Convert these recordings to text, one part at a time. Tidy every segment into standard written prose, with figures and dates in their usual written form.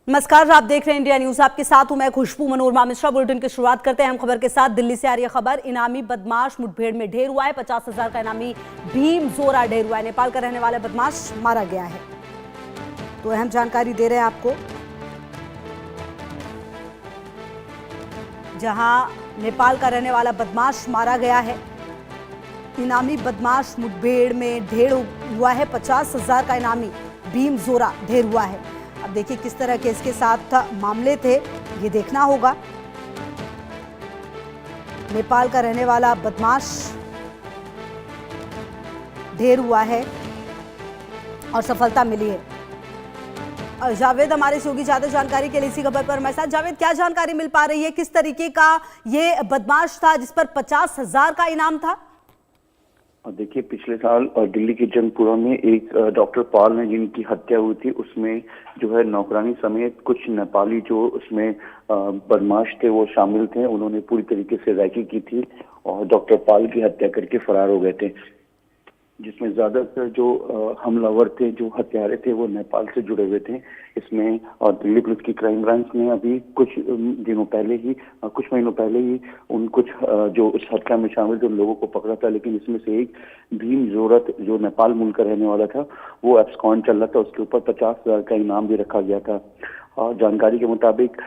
नमस्कार, आप देख रहे हैं इंडिया न्यूज। आपके साथ हूं मैं खुशबू मनोरमा मिश्रा। बुलेटिन की शुरुआत करते हैं हम खबर के साथ। दिल्ली से आ रही है खबर। इनामी बदमाश मुठभेड़ में ढेर हुआ है। 50,000 का इनामी भीम जोरा ढेर हुआ है। नेपाल का रहने वाला बदमाश मारा गया है। तो अहम जानकारी दे रहे हैं आपको, जहां नेपाल का रहने वाला बदमाश मारा गया है। इनामी बदमाश मुठभेड़ में ढेर हुआ है। 50,000 का इनामी भीम जोरा ढेर हुआ है। अब देखिए किस तरह के इसके साथ मामले थे, ये देखना होगा। नेपाल का रहने वाला बदमाश ढेर हुआ है और सफलता मिली है। और जावेद हमारे से होगी ज्यादा जानकारी के लिए इसी खबर पर हमारे साथ। जावेद, क्या जानकारी मिल पा रही है? किस तरीके का ये बदमाश था जिस पर 50,000 का इनाम था? देखिए, पिछले साल दिल्ली के जंगपुरा में एक डॉक्टर पॉल ने जिनकी हत्या हुई थी, उसमें जो है नौकरानी समेत कुछ नेपाली जो उसमें बदमाश थे वो शामिल थे। उन्होंने पूरी तरीके से रैकी की थी और डॉक्टर पॉल की हत्या करके फरार हो गए थे, जिसमें ज्यादातर जो हमलावर थे, जो हत्यारे थे, वो नेपाल से जुड़े हुए थे। इसमें और दिल्ली पुलिस की क्राइम ब्रांच ने अभी कुछ महीनों पहले ही उन कुछ जो उस हत्या में शामिल थे उन लोगों को पकड़ा था। लेकिन इसमें से एक भीम जोरत जो नेपाल मूल का रहने वाला था, वो एब्सकॉन्ड चल रहा था। उसके ऊपर 50,000 का इनाम भी रखा गया था। और जानकारी के मुताबिक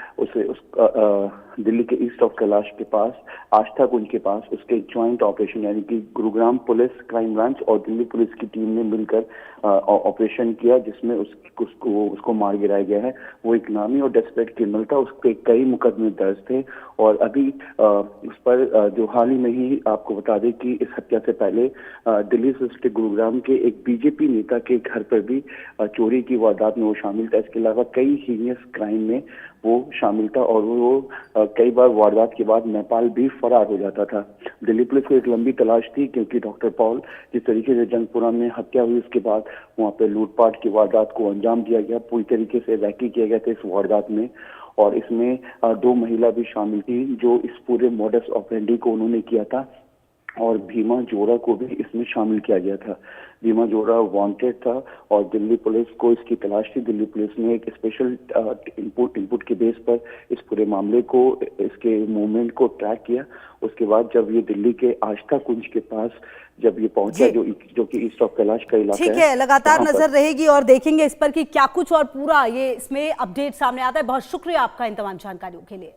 दिल्ली के ईस्ट ऑफ कैलाश के पास, आस्था कुंज के पास, उसके ज्वाइंट ऑपरेशन यानी कि गुरुग्राम पुलिस क्राइम ब्रांच और दिल्ली पुलिस की टीम ने मिलकर ऑपरेशन किया, जिसमें उसको मार गिराया गया है। वो एक नामी और डेस्परेट क्रिमिनल था। उस पर कई मुकदमे दर्ज थे और अभी उस पर जो हाल ही में ही आपको बता दें कि इस हत्या से पहले दिल्ली से उसके गुरुग्राम के एक बीजेपी नेता के घर पर भी चोरी की वारदात में वो शामिल था। इसके अलावा कई सीनियर्स क्राइम में वो शामिल था और वो कई बार वारदात के बाद नेपाल भी फरार हो जाता था। दिल्ली पुलिस को एक लंबी तलाश थी, क्योंकि डॉक्टर पॉल जिस तरीके से जंगपुरा में हत्या हुई उसके बाद वहां पे लूटपाट की वारदात को अंजाम दिया गया, पूरी तरीके से रैकी किया गया था इस वारदात में। और इसमें 2 महिला भी शामिल थी जो इस पूरे मॉडस ऑपरेंडी को उन्होंने किया था। और भीमा जोरा को भी इसमें शामिल किया गया था। भीमा जोरा वांटेड था और दिल्ली पुलिस को इसकी तलाश थी। दिल्ली पुलिस ने एक स्पेशल इनपुट के बेस पर इस पूरे मामले को, इसके मूवमेंट को ट्रैक किया। उसके बाद जब ये दिल्ली के आस्था कुंज के पास जब ये पहुंचा, जो कि ईस्ट ऑफ कैलाश का इलाका है, ठीक है, लगातार नजर रहेगी और देखेंगे इस पर कि क्या कुछ और पूरा ये इसमें अपडेट सामने आता है। बहुत शुक्रिया आपका इन तमाम जानकारियों के लिए।